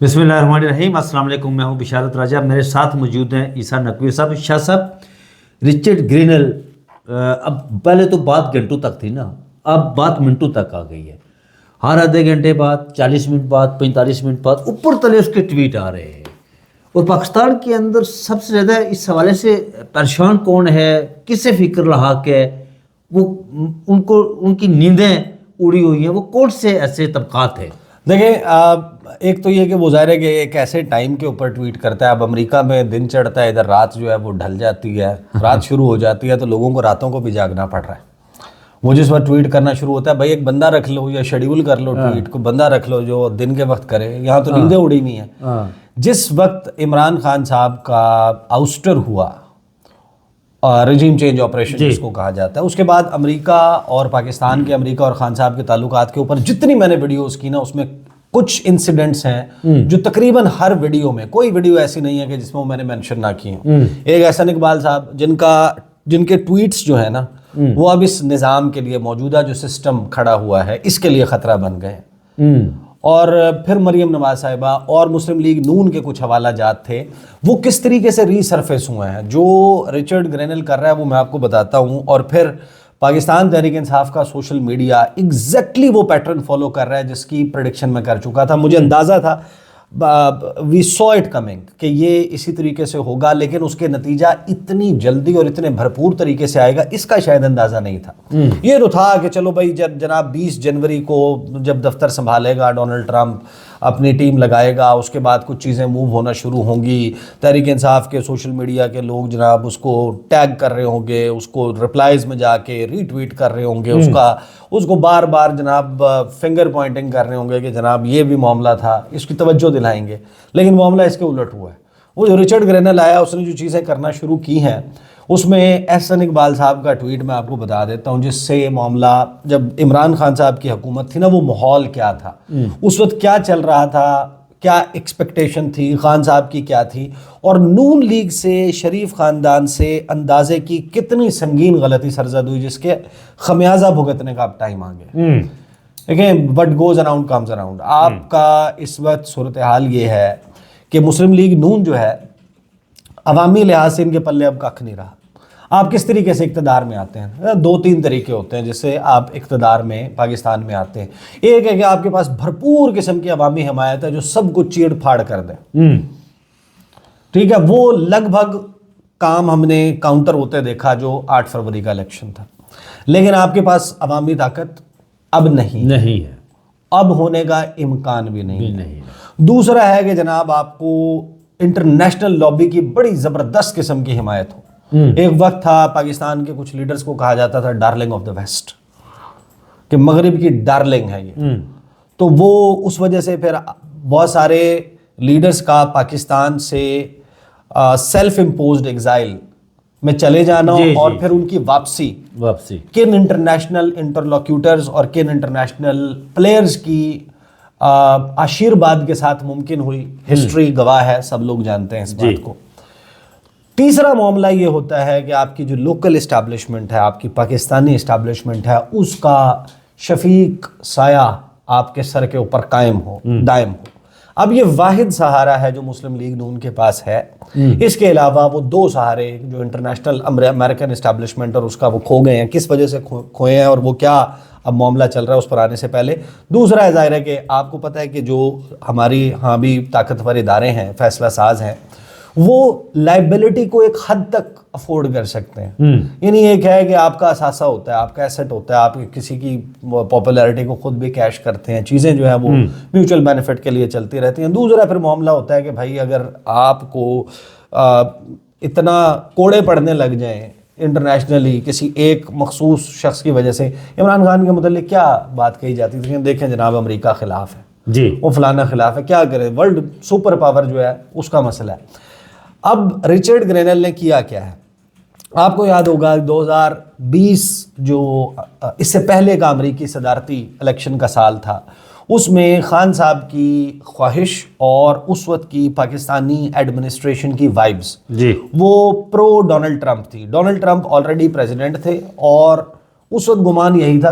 بسم اللہ الرحمن الرحیم. السلام علیکم. میں ہوں بشارت راجہ. میرے ساتھ موجود ہیں عیسیٰ نقوی صاحب. شاہ صاحب، رچرڈ گرینل، اب پہلے تو بات گھنٹوں تک تھی نا، اب بات منٹوں تک آ گئی ہے. ہر آدھے گھنٹے بعد، 40 منٹ بعد، 45 منٹ بعد اوپر تلے اس کے ٹویٹ آ رہے ہیں. اور پاکستان کے اندر سب سے زیادہ اس حوالے سے پریشان کون ہے، کس سے فکر لاحق ہے، وہ ان کی نیندیں اڑی ہوئی ہیں، وہ کون سے ایسے طبقات ہیں؟ دیکھیں، ایک تو یہ کہ وہ ظاہر ہے کہ ایک ایسے ٹائم کے اوپر ٹویٹ کرتا ہے. اب امریکہ میں دن چڑھتا ہے، ادھر رات جو ہے وہ ڈھل جاتی ہے، رات شروع ہو جاتی ہے، تو لوگوں کو راتوں کو بھی جاگنا پڑ رہا ہے. وہ جس وقت ٹویٹ کرنا شروع ہوتا ہے، بھائی ایک بندہ رکھ لو یا شیڈیول کر لو، ٹویٹ کو بندہ رکھ لو جو دن کے وقت کرے. یہاں تو نیندیں اڑی ہوئی ہیں. جس وقت عمران خان صاحب کا آؤسٹر ہوا، رجیم چینج آپریشن جس کو کہا جاتا ہے، اس کے بعد امریکہ اور پاکستان کے، امریکہ اور خان صاحب کے تعلقات کے اوپر جتنی میں نے ویڈیوز کی نا، اس میں کچھ انسیڈنٹس ہیں جو تقریباً ہر ویڈیو میں، کوئی ویڈیو ایسی نہیں ہے کہ جس میں میں نے مینشن نہ کی ہوں. ایک احسن اقبال صاحب جن کے ٹویٹس جو ہیں نا، وہ اب اس نظام کے لیے، موجودہ جو سسٹم کھڑا ہوا ہے، اس کے لیے خطرہ بن گئے. اور پھر مریم نواز صاحبہ اور مسلم لیگ نون کے کچھ حوالہ جات تھے، وہ کس طریقے سے ری سرفیس ہوئے ہیں. جو رچرڈ گرینل کر رہا ہے وہ میں آپ کو بتاتا ہوں. اور پھر پاکستان تحریک انصاف کا سوشل میڈیا ایگزیکٹلی وہ پیٹرن فالو کر رہا ہے جس کی پریڈکشن میں کر چکا تھا. مجھے اندازہ تھا، وی سو اٹ کمنگ، کہ یہ اسی طریقے سے ہوگا، لیکن اس کے نتیجہ اتنی جلدی اور اتنے بھرپور طریقے سے آئے گا، اس کا شاید اندازہ نہیں تھا. یہ تو تھا کہ چلو بھائی، جناب 20 جنوری کو جب دفتر سنبھالے گا ڈونلڈ ٹرمپ، اپنی ٹیم لگائے گا، اس کے بعد کچھ چیزیں موو ہونا شروع ہوں گی. تحریک انصاف کے سوشل میڈیا کے لوگ جناب اس کو ٹیگ کر رہے ہوں گے، اس کو ریپلائز میں جا کے ری ٹویٹ کر رہے ہوں گے، اس کو بار بار جناب فنگر پوائنٹنگ کر رہے ہوں گے کہ جناب یہ بھی معاملہ تھا، اس کی توجہ دلائیں گے. لیکن معاملہ اس کے الٹ ہوا ہے. وہ جو رچرڈ گرینل آیا، اس نے جو چیزیں کرنا شروع کی ہیں، اس میں احسن اقبال صاحب کا ٹویٹ میں آپ کو بتا دیتا ہوں، جس سے معاملہ، جب عمران خان صاحب کی حکومت تھی نا، وہ ماحول کیا تھا، اس وقت کیا چل رہا تھا، کیا ایکسپیکٹیشن تھی خان صاحب کی، کیا تھی، اور نون لیگ سے، شریف خاندان سے اندازے کی کتنی سنگین غلطی سرزد ہوئی، جس کے خمیازہ بھگتنے کا اب ٹائم آ گیا. دیکھیں، what goes around comes around. آپ کا اس وقت صورتحال یہ ہے کہ مسلم لیگ نون جو ہے، عوامی لحاظ سے ان کے پلے اب ککھ نہیں رہا. آپ کس طریقے سے اقتدار میں آتے ہیں؟ 2-3 طریقے ہوتے ہیں جس سے آپ اقتدار میں پاکستان میں آتے ہیں. ایک ہے کہ آپ کے پاس بھرپور قسم کی عوامی حمایت ہے جو سب کچھ چیڑ پھاڑ کر دے. ٹھیک ہے، وہ لگ بھگ کام ہم نے کاؤنٹر ہوتے دیکھا جو 8 فروری کا الیکشن تھا. لیکن آپ کے پاس عوامی طاقت اب نہیں ہے، اب ہونے کا امکان بھی نہیں ہے. دوسرا ہے کہ جناب آپ کو انٹرنیشنل لابی کی بڑی زبردست قسم کی حمایت ہو. ایک وقت تھا پاکستان کے کچھ لیڈرز کو کہا جاتا تھا ڈارلنگ آف دا ویسٹ، کہ مغرب کی ڈارلنگ ہے یہ. تو وہ اس وجہ سے پھر بہت سارے لیڈرز کا پاکستان سے سیلف امپوزڈ ایگزائل میں چلے جانا، اور پھر ان کی واپسی کن انٹرنیشنل انٹرلوکیوٹرز اور کن انٹرنیشنل پلیئرز کی آشیرواد کے ساتھ ممکن ہوئی. ہسٹری گواہ ہے، سب لوگ جانتے ہیں اس بات کو. تیسرا معاملہ یہ ہوتا ہے کہ آپ کی جو لوکل اسٹیبلشمنٹ ہے، آپ کی پاکستانی اسٹیبلشمنٹ ہے، اس کا شفیق سایہ آپ کے سر کے اوپر قائم ہو، دائم ہو. اب یہ واحد سہارا ہے جو مسلم لیگ نون کے پاس ہے. اس کے علاوہ وہ 2 سہارے جو انٹرنیشنل امریکن اسٹیبلشمنٹ اور اس کا، وہ کھو گئے ہیں. کس وجہ سے کھوئے ہیں اور وہ کیا اب معاملہ چل رہا ہے، اس پر آنے سے پہلے دوسرا ہے، ظاہر ہے کہ آپ کو پتہ ہے کہ جو ہماری ہاں بھی طاقتور ادارے ہیں، فیصلہ ساز ہیں، وہ لائبلٹی کو ایک حد تک افورڈ کر سکتے ہیں. یعنی ایک ہے کہ آپ کا اثاثہ ہوتا ہے، آپ کا ایسٹ ہوتا ہے، آپ کسی کی پاپولیرٹی کو خود بھی کیش کرتے ہیں، چیزیں جو ہیں وہ میوچل بینیفٹ کے لیے چلتی رہتی ہیں. دوسرا پھر معاملہ ہوتا ہے کہ بھائی اگر آپ کو اتنا کوڑے پڑنے لگ جائیں انٹرنیشنلی کسی ایک مخصوص شخص کی وجہ سے. عمران خان کے متعلق کیا بات کہی جاتی تھی؟ دیکھیں جناب، امریکہ خلاف ہے، وہ فلانا خلاف ہے، کیا کرے، ورلڈ سپر پاور جو ہے اس کا مسئلہ ہے. اب رچرڈ گرینل نے کیا ہے؟ آپ کو یاد ہوگا 2020 جو اس سے پہلے کا امریکی صدارتی الیکشن کا سال تھا، اس میں خان صاحب کی خواہش اور اس وقت کی پاکستانی ایڈمنسٹریشن کی وائبز وہ پرو ڈونلڈ ٹرمپ تھی. ڈونلڈ ٹرمپ آلریڈی پریزیڈنٹ تھے اور اس وقت گمان یہی تھا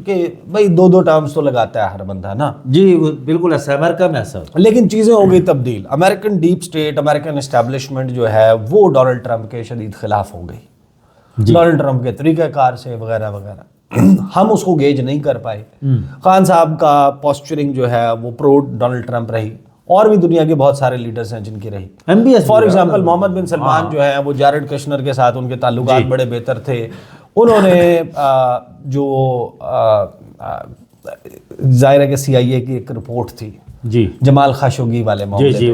کہ بھائی 2 ٹرمز تو لگاتا ہے ہر بندہ نا. جی بالکل ایسا امریکہ میں ایسا. لیکن چیزیں ہو گئی تبدیل. American deep state, American establishment جو ہے وہ ڈونلڈ ٹرمپ کے شدید خلاف ہو گئی، ڈونلڈ ٹرمپ کے طریقہ کار سے وغیرہ وغیرہ. ہم اس کو گیج نہیں کر پائے. خان صاحب کا پوسچرنگ جو ہے وہ پرو ڈونلڈ ٹرمپ رہی، اور بھی دنیا کے بہت سارے لیڈرز ہیں جن کی رہی. فار ایگزامپل محمد بن سلمان جو ہے وہ جارڈ کشنر کے ساتھ ان کے تعلقات بڑے بہتر تھے. انہوں نے جو ظاہر ہے کہ CIA کی ایک رپورٹ تھی جی جمال خاشقگی والے معاملے جی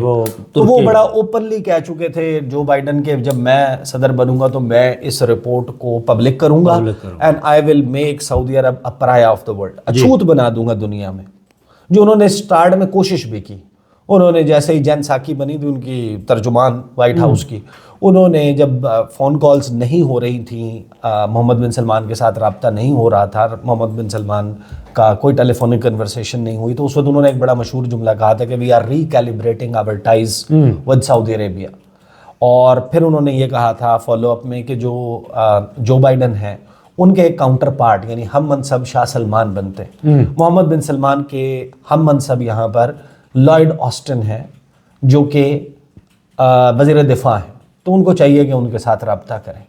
تو وہ بڑا اوپنلی کہہ چکے تھے جو بائیڈن کے جب میں صدر بنوں گا تو میں اس رپورٹ کو پبلک کروں گا and I will make Saudi Arab a pariah of the world, اچھوت بنا دوں گا دنیا میں. جو انہوں نے سٹارٹ میں کوشش بھی کی. انہوں نے جیسے ہی جین ساکی بنی تھی ان کی ترجمان وائٹ ہاؤس کی، انہوں نے جب فون کالز نہیں ہو رہی تھیں، محمد بن سلمان کے ساتھ رابطہ نہیں ہو رہا تھا، محمد بن سلمان کا کوئی ٹیلی فونک کنورسیشن نہیں ہوئی، تو اس وقت انہوں نے ایک بڑا مشہور جملہ کہا تھا کہ we are recalibrating our ties with Saudi Arabia. اور پھر انہوں نے یہ کہا تھا فالو اپ میں کہ جو بائیڈن ہیں ان کے ایک کاؤنٹر پارٹ یعنی ہم منصب شاہ سلمان بنتے ہیں. محمد بن سلمان کے ہم منصب یہاں پر لائیڈ آسٹن ہے جو کہ وزیر دفاع ہیں، تو ان کو چاہیے کہ ان کے ساتھ رابطہ کریں.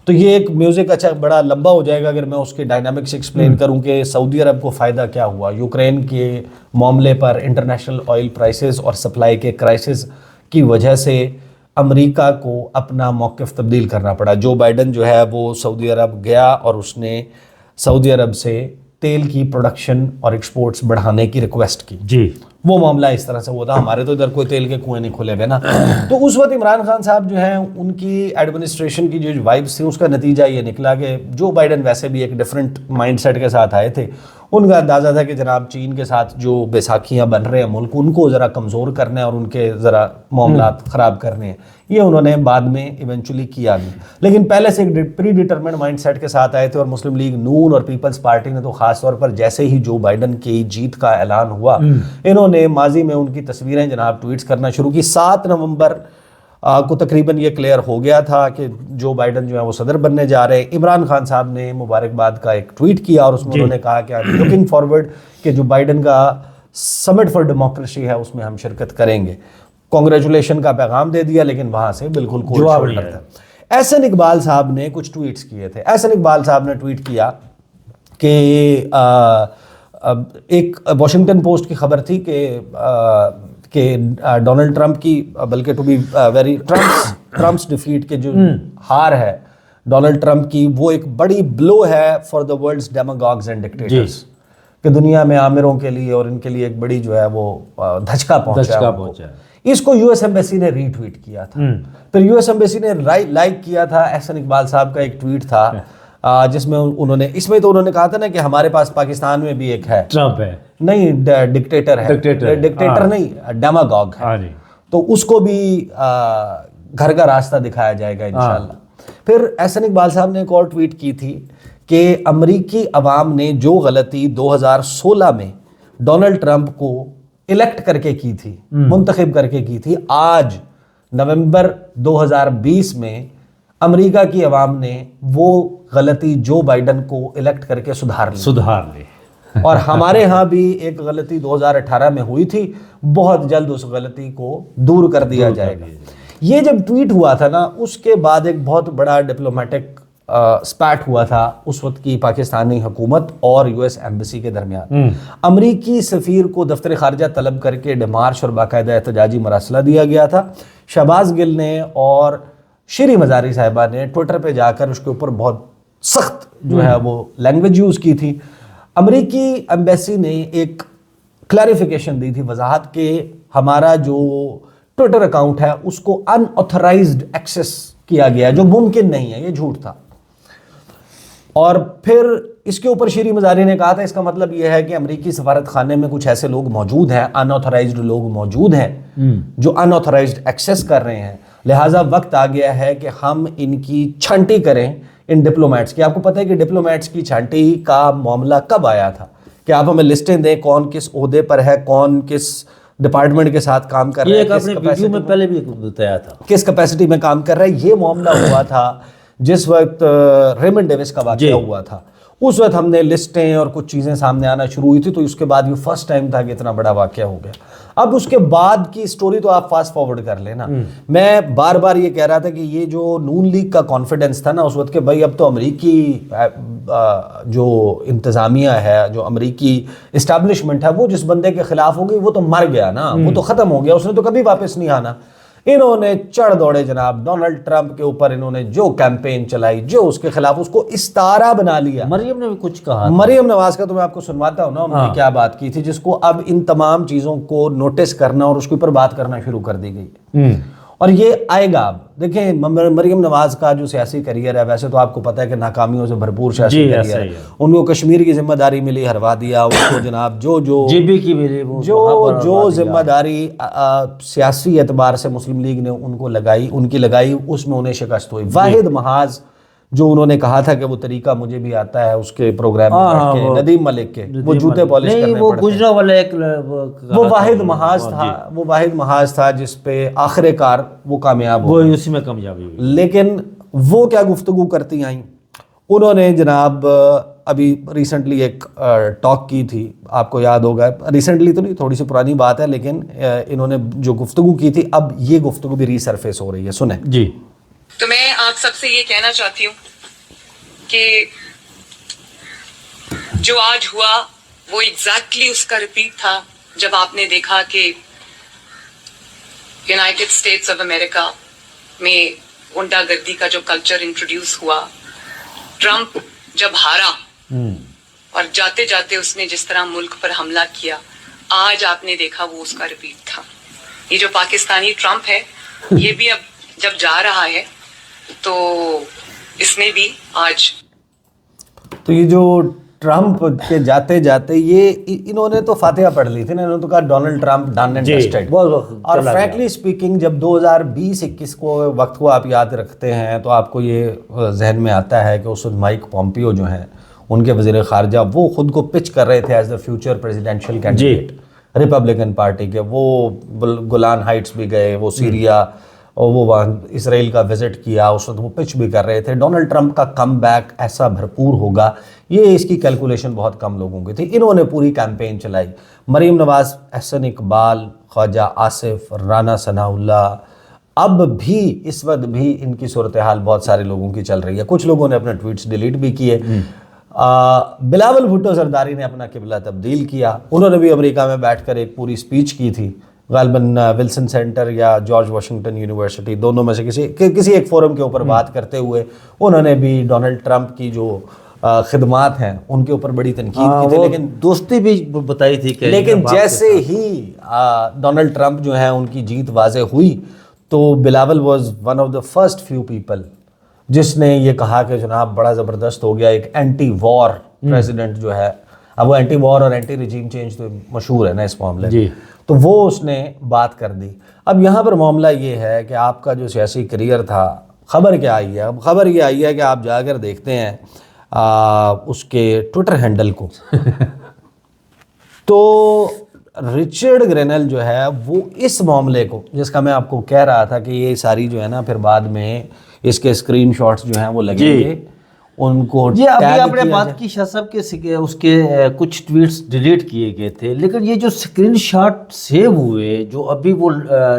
تو یہ ایک میوزک اچھا بڑا لمبا ہو جائے گا اگر میں اس کے ڈائنامکس ایکسپلین کروں کہ سعودی عرب کو فائدہ کیا ہوا. یوکرین کے معاملے پر انٹرنیشنل آئل پرائسز اور سپلائی کے کرائسس کی وجہ سے امریکہ کو اپنا موقف تبدیل کرنا پڑا. جو بائیڈن جو ہے وہ سعودی عرب گیا اور اس نے سعودی عرب سے تیل کی پروڈکشن اور ایکسپورٹس بڑھانے کی ریکویسٹ کی. جی وہ معاملہ اس طرح سے ہوا تھا. ہمارے تو ادھر کوئی تیل کے کنویں نہیں کھلے ہوئے نا. تو اس وقت عمران خان صاحب جو ہیں ان کی ایڈمنسٹریشن کی جو وائبس تھی اس کا نتیجہ یہ نکلا کہ جو بائیڈن ویسے بھی ایک ڈفرینٹ مائنڈ سیٹ کے ساتھ آئے تھے، ان کا اندازہ تھا کہ جناب چین کے ساتھ جو بیساکھیاں بن رہے ہیں ملک ان کو ذرا کمزور کرنا ہے اور ان کے ذرا معاملات خراب کرنے ہیں. یہ انہوں نے بعد میں ایونچولی کیا بھی، لیکن پہلے سے ایک پری ڈیٹرمنٹ مائنڈ سیٹ کے ساتھ آئے تھے. اور مسلم لیگ نون اور پیپلز پارٹی نے تو خاص طور پر جیسے ہی جو بائیڈن کی جیت کا اعلان ہوا انہوں نے ماضی میں ان کی تصویریں جناب ٹویٹس کرنا شروع کی. 7 نومبر کو تقریباً یہ کلیئر ہو گیا تھا کہ جو بائیڈن جو ہے وہ صدر بننے جا رہے ہیں. عمران خان صاحب نے مبارکباد کا ایک ٹویٹ کیا اور اس میں انہوں نے کہا کہ لوکنگ فارورڈ کہ جو بائیڈن کا سمٹ فار ڈیموکریسی ہے اس میں ہم شرکت کریں گے. کانگریچولیشن کا پیغام دے دیا لیکن وہاں سے بالکل کوئی جواب نہیں تھا. احسن اقبال صاحب نے کچھ ٹویٹس کیے تھے. احسن اقبال صاحب نے ٹویٹ کیا کہ ایک واشنگٹن پوسٹ کی خبر تھی کہ ڈونلڈ ٹرمپ کی بلکہ to be very Trump's defeat کے جو ہار ہے ڈونلڈ ٹرمپ کی وہ ایک بڑی بلو ہے for the world's demagogues and dictators کہ دنیا میں آمروں کے لیے اور ان کے لیے ایک بڑی جو ہے وہ دھچکا پہنچا. اس کو US ایمبیسی نے ری ٹویٹ کیا تھا. پھر US ایمبیسی نے لائک کیا تھا احسن اقبال صاحب کا ایک ٹویٹ تھا جس میں انہوں نے اس میں تو انہوں نے کہا تھا نا کہ ہمارے پاس پاکستان میں بھی ایک ہے ٹرمپ ہے نہیں ڈکٹیٹر ہے ڈکٹیٹر نہیں ڈیماگوگ ہے تو اس کو بھی گھر کا راستہ دکھایا جائے گا انشاءاللہ. پھر احسن اقبال صاحب نے ایک اور ٹویٹ کی تھی کہ امریکی عوام نے جو غلطی 2016 میں ڈونلڈ ٹرمپ کو الیکٹ کر کے کی تھی منتخب کر کے کی تھی آج نومبر 2020 میں امریکہ کی عوام نے وہ غلطی جو بائیڈن کو الیکٹ کر کے سدھار لی. اور ہمارے ہاں بھی ایک غلطی 2018 میں ہوئی تھی، بہت جلد اس غلطی کو دور کر دیا جائے گا. یہ جب ٹویٹ ہوا تھا نا اس کے بعد ایک بہت بڑا ڈپلومیٹک سپیٹ ہوا تھا اس وقت کی پاکستانی حکومت اور US ایمبیسی کے درمیان. امریکی سفیر کو دفتر خارجہ طلب کر کے ڈیمارش اور باقاعدہ احتجاجی مراسلہ دیا گیا تھا. شہباز گل نے اور شیری مزاری صاحبہ نے ٹویٹر پہ جا کر اس کے اوپر بہت سخت جو ہے وہ لینگویج یوز کی تھی. امریکی ایمبیسی نے ایک کلیریفیکیشن دی تھی، وضاحت کہ ہمارا جو ٹویٹر اکاؤنٹ ہے اس کو ان آتھورائزڈ ایکسیس کیا گیا جو ممکن نہیں ہے، یہ جھوٹ تھا. اور پھر اس کے اوپر شیری مزاری نے کہا تھا اس کا مطلب یہ ہے کہ امریکی سفارت خانے میں کچھ ایسے لوگ موجود ہیں، ان آتھورائزڈ لوگ موجود ہیں جو ان آتھورائزڈ ایکسیس کر رہے ہیں، لہٰذا وقت آ گیا ہے کہ ہم ان کی چھانٹی کریں ان ڈپلومیٹس کی. آپ کو پتہ ہے کہ ڈپلومیٹس کی چھانٹی کا معاملہ کب آیا تھا کہ آپ ہمیں لسٹیں دیں کون کس عہدے پر ہے، کون کس ڈپارٹمنٹ کے ساتھ کام کر رہا ہے، کس ویڈیو میں پہلے بھی بتایا تھا کس کیپیسٹی میں کام کر رہا ہے. یہ معاملہ ہوا تھا جس وقت ریمنڈ ڈیوس کا واقعہ ہوا تھا. اس وقت ہم نے لسٹیں اور کچھ چیزیں سامنے آنا شروع ہوئی تھی, تو اس کے بعد یہ فرسٹ ٹائم تھا کہ اتنا بڑا واقعہ ہو گیا. اب اس کے بعد کی سٹوری تو آپ فاسٹ فارورڈ کر لینا. میں بار بار یہ کہہ رہا تھا کہ یہ جو نون لیگ کا کانفیڈنس تھا نا اس وقت کہ بھائی اب تو امریکی جو انتظامیہ ہے, جو امریکی اسٹیبلشمنٹ ہے, وہ جس بندے کے خلاف ہو گئی وہ تو مر گیا نا, وہ تو ختم ہو گیا, اس نے تو کبھی واپس نہیں آنا. انہوں نے چڑھ دوڑے جناب ڈونلڈ ٹرمپ کے اوپر, انہوں نے جو کیمپین چلائی, جو اس کے خلاف, اس کو استارہ بنا لیا. مریم نے بھی کچھ کہا, مریم نواز کا تو میں آپ کو سنواتا ہوں نا انہوں نے کیا بات کی تھی, جس کو اب ان تمام چیزوں کو نوٹس کرنا اور اس کے اوپر بات کرنا شروع کر دی گئی. اور یہ آئے گا. اب دیکھیں مریم نواز کا جو سیاسی کریئر ہے, ویسے تو آپ کو پتہ ہے کہ ناکامیوں سے بھرپور سیاسی کریئر ہے. ان کو کشمیر کی ذمہ داری ملی, ہروا دیا ان کو جناب. جو جی بی کی ملی, جو ذمہ داری سیاسی اعتبار سے مسلم لیگ نے ان کو لگائی, ان کی لگائی, اس میں انہیں شکست ہوئی. واحد محاذ جو انہوں نے کہا تھا کہ وہ طریقہ مجھے بھی آتا ہے اس کے پروگرام میں بیٹھ کے, ندیم ملک کے, وہ جوتے پالش کرنے پڑتے, وہ گجرا والا ایک وہ واحد محاذ تھا, وہ واحد محاذ تھا جس پہ آخر کار وہ کامیاب وہ اسی میں کامیابی ہوئی. لیکن وہ کیا گفتگو کرتی آئیں, انہوں نے جناب ابھی ریسنٹلی ایک ٹاک کی تھی, آپ کو یاد ہوگا, ریسنٹلی تو نہیں, تھوڑی سی پرانی بات ہے, لیکن انہوں نے جو گفتگو کی تھی اب یہ گفتگو بھی ریسرفیس ہو رہی ہے. سنیں جی. تو میں آپ سب سے یہ کہنا چاہتی ہوں کہ جو آج ہوا وہ ایگزیکٹلی اس کا ریپیٹ تھا جب آپ نے دیکھا کہ یونائٹڈ اسٹیٹس آف امریکہ میں غنڈہ گردی کا جو کلچر انٹروڈیوس ہوا, ٹرمپ جب ہارا اور جاتے جاتے اس نے جس طرح ملک پر حملہ کیا, آج آپ نے دیکھا وہ اس کا ریپیٹ تھا. یہ جو پاکستانی ٹرمپ ہے یہ بھی اب جب جا رہا ہے تو اس نے بھی آج, تو یہ جو ٹرمپ کے جاتے جاتے یہ انہوں نے تو فاتحہ پڑھ لی تھی نا, انہوں نے تو کہا ڈونلڈ ٹرمپ ڈن اینڈ ڈسٹڈ. اور فرینکلی اسپیکنگ جب 2020-21 کو وقت کو آپ یاد رکھتے ہیں تو آپ کو یہ ذہن میں آتا ہے کہ اس وقت مائک پومپیو جو ہیں ان کے وزیر خارجہ, وہ خود کو پچ کر رہے تھے as the future presidential candidate Republican party کے. وہ گولان ہائٹس بھی گئے, وہ سیریا اور وہ وہاں اسرائیل کا وزٹ کیا, اس وقت وہ پچ بھی کر رہے تھے. ڈونلڈ ٹرمپ کا کم بیک ایسا بھرپور ہوگا, یہ اس کی کیلکولیشن بہت کم لوگوں کی تھی. انہوں نے پوری کیمپین چلائی. مریم نواز, احسن اقبال, خواجہ آصف, رانا ثناء اللہ, اب بھی اس وقت بھی ان کی صورتحال بہت سارے لوگوں کی چل رہی ہے. کچھ لوگوں نے اپنے ٹویٹس ڈیلیٹ بھی کیے. بلاول بھٹو زرداری نے اپنا قبلہ تبدیل کیا, انہوں نے بھی امریکہ میں بیٹھ کر ایک پوری اسپیچ کی تھی, غالباً ولسن سینٹر یا جارج واشنگٹن یونیورسٹی, دونوں میں سے کسی ایک فورم کے اوپر بات کرتے ہوئے انہوں نے بھی ڈونلڈ ٹرمپ کی جو خدمات ہیں ان کے اوپر بڑی تنقید کی تھی, لیکن دوستی بھی بتائی تھی کہ لیکن جیسے ہی ڈونلڈ ٹرمپ جو ہیں ان کی جیت واضح ہوئی تو Bilawal was one of the first few people جس نے یہ کہا کہ جناب بڑا زبردست ہو گیا, ایک اینٹی وار پریزیڈنٹ جو ہے. اب وہ اینٹی وار اور اینٹی ریجیم چینج تو مشہور ہے نا اس معاملے میں, تو وہ اس نے بات کر دی. اب یہاں پر معاملہ یہ ہے کہ آپ کا جو سیاسی کریئر تھا, خبر کیا آئی ہے؟ اب خبر یہ آئی ہے کہ آپ جا کر دیکھتے ہیں اس کے ٹویٹر ہینڈل کو تو رچرڈ گرینل جو ہے وہ اس معاملے کو, جس کا میں آپ کو کہہ رہا تھا کہ یہ ساری جو ہے نا پھر بعد میں اس کے اسکرین شاٹس جو ہیں وہ لگیں گے, ان کو یہ ابھی آپ نے بات کی شاہ صاحب کے اس کے کچھ ٹویٹس ڈیلیٹ کیے گئے تھے, لیکن یہ جو اسکرین شاٹ سیو ہوئے جو ابھی وہ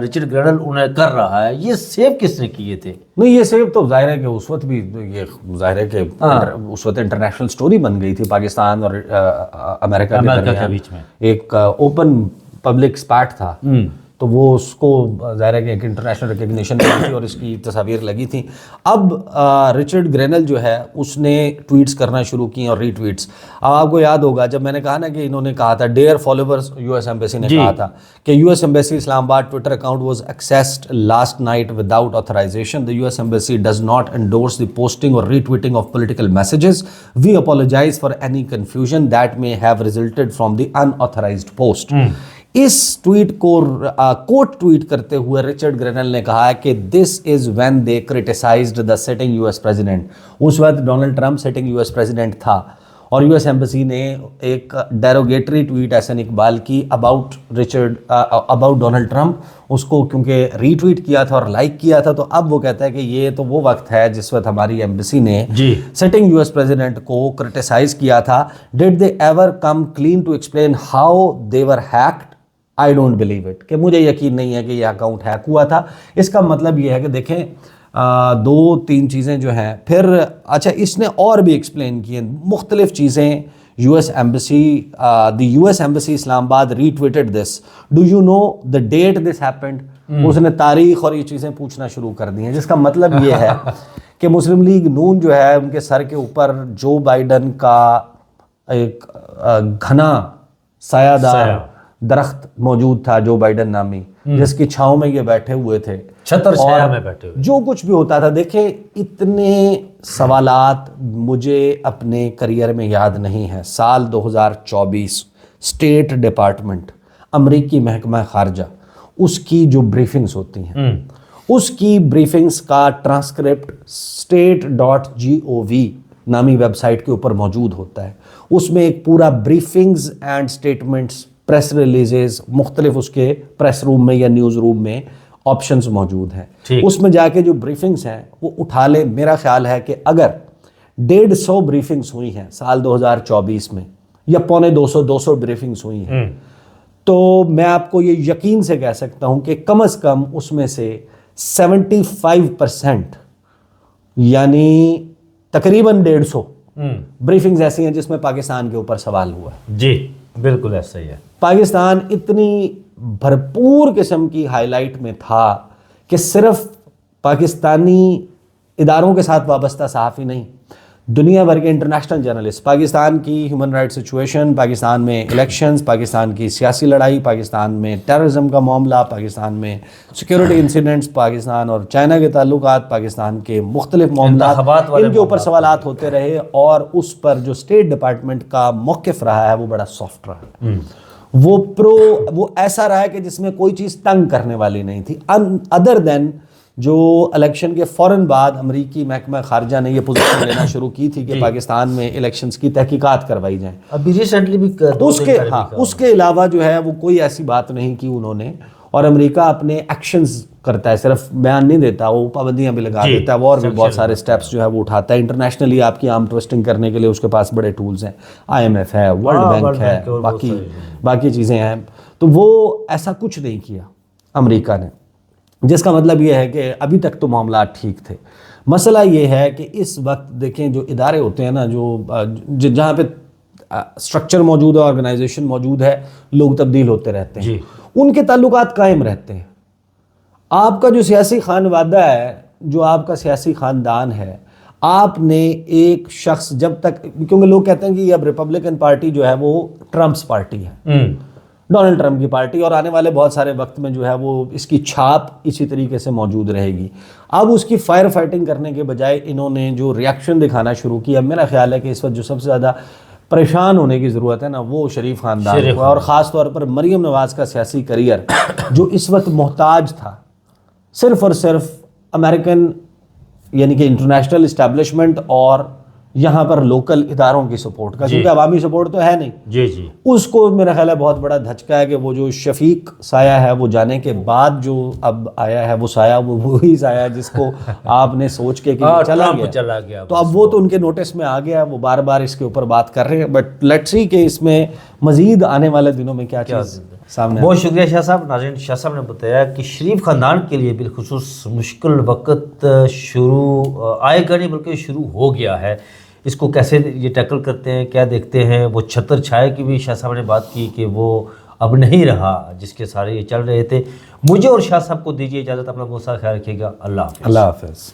رچرڈ گرینل انہیں کر رہا ہے, یہ سیو کس نے کیے تھے؟ نہیں, یہ سیو تو ظاہر ہے کہ اس وقت بھی یہ ظاہر ہے کہ اس وقت انٹرنیشنل سٹوری بن گئی تھی پاکستان اور امریکہ کے بیچ میں, ایک اوپن پبلک اسپیٹ تھا, تو وہ اس کو ظاہر ہے کہ ایک انٹرنیشنل ریکگنیشن ملی تھی اور اس کی تصاویر لگی تھیں. اب رچرڈ گرینل جو ہے اس نے ٹویٹس کرنا شروع کی اور ری ٹویٹس. اب آپ کو یاد ہوگا جب میں نے کہا نا کہ انہوں نے کہا تھا dear followers, U S embassy نے کہا تھا کہ U S embassy Islamabad Twitter account was accessed last night without authorization. The U S embassy does not endorse the posting or retweeting of political messages. We apologize for any confusion that may have resulted from the unauthorized post. اس tweet کو quote tweet کرتے ہوئے Richard گرینل نے کہا کہ this is when they criticised the sitting US ایس پریزیڈنٹ. اس وقت ڈونلڈ ٹرمپ سٹنگ یو ایس پریزیڈنٹ تھا اور یو ایس ایمبیسی نے ایک ڈیروگیٹری ٹویٹ احسن اقبال کی اباؤٹ ڈونلڈ ٹرمپ، اس کو کیونکہ ری ٹویٹ کیا تھا اور لائک کیا تھا، تو اب وہ کہتا ہے کہ یہ تو وہ وقت ہے جس وقت ہماری ایمبیسی نے سٹنگ یو ایس پریزیڈنٹ کو کرٹیسائز کیا تھا. Did they ever come clean to explain how they were hacked? I don't believe it, کہ مجھے یقین نہیں ہے کہ یہ اکاؤنٹ ہیک ہوا تھا. اس کا مطلب یہ ہے کہ دیکھیں 2-3 چیزیں جو ہیں پھر اچھا اس نے اور بھی ایکسپلین کی ہیں مختلف چیزیں. U S embassy the U S embassy Islamabad retweeted this, do you know the date this happened? اس نے تاریخ اور یہ چیزیں پوچھنا شروع کر دی ہیں، جس کا مطلب یہ ہے کہ مسلم لیگ نون جو ہے ان کے سر کے اوپر جو بائیڈن کا ایک گھنا سایہ دار درخت موجود تھا، جو بائیڈن نامی، جس کی چھاؤں میں یہ بیٹھے ہوئے تھے، چھتر چھایا میں بیٹھے ہوئے، جو کچھ بھی ہوتا تھا. دیکھیں اتنے سوالات مجھے اپنے کریئر میں یاد نہیں ہیں. سال 2024 اسٹیٹ ڈپارٹمنٹ، امریکی محکمہ خارجہ، اس کی جو بریفنگز ہوتی ہیں، اس کی بریفنگز کا ٹرانسکرپٹ state.gov نامی ویب سائٹ کے اوپر موجود ہوتا ہے. اس میں ایک پورا briefings and statements, press releases, مختلف اس کے پریس روم میں یا نیوز روم میں آپشنز موجود ہیں. اس میں جا کے جو بریفنگز ہیں وہ اٹھا لیں. میرا خیال ہے کہ اگر 150 بریفنگز ہوئی ہیں سال 2024 میں، یا 250 بریفنگز ہوئی ہیں، تو میں آپ کو یہ یقین سے کہہ سکتا ہوں کہ کم از کم اس میں سے 75% یعنی تقریباً 150 بریفنگز ایسی ہیں جس میں پاکستان کے اوپر سوال ہوا ہے. جی بالکل ایسا ہی ہے. پاکستان اتنی بھرپور قسم کی ہائی لائٹ میں تھا کہ صرف پاکستانی اداروں کے ساتھ وابستہ صحافی نہیں، دنیا بھر کے انٹرنیشنل جرنلسٹ، پاکستان کی ہیومن رائٹ سچویشن، پاکستان میں الیکشنز، پاکستان کی سیاسی لڑائی، پاکستان میں ٹیررزم کا معاملہ، پاکستان میں سیکیورٹی انسیڈنٹس، پاکستان اور چائنا کے تعلقات، پاکستان کے مختلف معاملات، ان کے اوپر سوالات ہوتے رہے. اور اس پر جو اسٹیٹ ڈپارٹمنٹ کا موقف رہا ہے وہ بڑا سافٹ رہا ہے. وہ ایسا رہا ہے کہ جس میں کوئی چیز تنگ کرنے والی نہیں تھی، ادر دین جو الیکشن کے فوراً بعد امریکی محکمہ خارجہ نے یہ پوزیشن لینا شروع کی تھی کہ پاکستان میں الیکشنز کی تحقیقات کروائی جائیں. ابھی ریسنٹلی بھی اس کے علاوہ جو ہے وہ کوئی ایسی بات نہیں کی انہوں نے. اور امریکہ اپنے ایکشنز کرتا ہے، صرف بیان نہیں دیتا، وہ پابندیاں بھی لگا دیتا ہے، وہ اور بھی بہت سارے سٹیپس جو ہے وہ اٹھاتا ہے. انٹرنیشنلی آپ کی آرم ٹویسٹنگ کرنے کے لیے اس کے پاس بڑے ٹولز ہیں، IMF ہے، ورلڈ بینک ہے، باقی چیزیں ہیں. تو وہ ایسا کچھ نہیں کیا امریکہ نے، جس کا مطلب یہ ہے کہ ابھی تک تو معاملات ٹھیک تھے. مسئلہ یہ ہے کہ اس وقت دیکھیں جو ادارے ہوتے ہیں نا، جو جہاں پہ اسٹرکچر موجود ہے، آرگنائزیشن موجود ہے، لوگ تبدیل ہوتے رہتے ہیں، ان کے تعلقات قائم رہتے ہیں. آپ کا جو سیاسی خانوادہ ہے، جو آپ کا سیاسی خاندان ہے، آپ نے ایک شخص جب تک، کیونکہ لوگ کہتے ہیں کہ یہ اب ریپبلکن پارٹی جو ہے وہ ٹرمپس پارٹی ہے، ڈونلڈ ٹرمپ کی پارٹی، اور آنے والے بہت سارے وقت میں جو ہے وہ اس کی چھاپ اسی طریقے سے موجود رہے گی. اب اس کی فائر فائٹنگ کرنے کے بجائے انہوں نے جو ریاکشن دکھانا شروع کیا، میرا خیال ہے کہ اس وقت جو سب سے زیادہ پریشان ہونے کی ضرورت ہے نا، وہ شریف خاندان کو، اور خاص طور پر مریم نواز کا سیاسی کریئر جو اس وقت محتاج تھا صرف اور صرف امریکن یعنی کہ انٹرنیشنل اسٹیبلشمنٹ اور یہاں پر لوکل اداروں کی سپورٹ کا، کیونکہ عوامی سپورٹ تو ہے نہیں. اس کو میرا خیال ہے بہت بڑا دھچکا ہے کہ وہ جو شفیق سایہ ہے وہ جانے کے بعد جو اب آیا ہے وہ سایہ، وہ وہی سایہ جس کو آپ نے سوچ کے کہ چلا گیا، تو اب وہ تو ان کے نوٹس میں آ گیا، وہ بار بار اس کے اوپر بات کر رہے ہیں. بٹ لیٹس سی کہ اس میں مزید آنے والے دنوں میں کیا چیز سامنے. بہت شکریہ شاہ صاحب. ناظرین، شاہ صاحب نے بتایا کہ شریف خاندان کے لیے بالخصوص مشکل وقت شروع آئے گا نہیں بلکہ شروع ہو گیا ہے. اس کو کیسے یہ ٹیکل کرتے ہیں، کیا دیکھتے ہیں. وہ چھتر چھائے کی بھی شاہ صاحب نے بات کی کہ وہ اب نہیں رہا جس کے سارے یہ چل رہے تھے. مجھے اور شاہ صاحب کو دیجیے اجازت. اپنا بہت سارا خیال رکھیے گا. اللہ حافظ.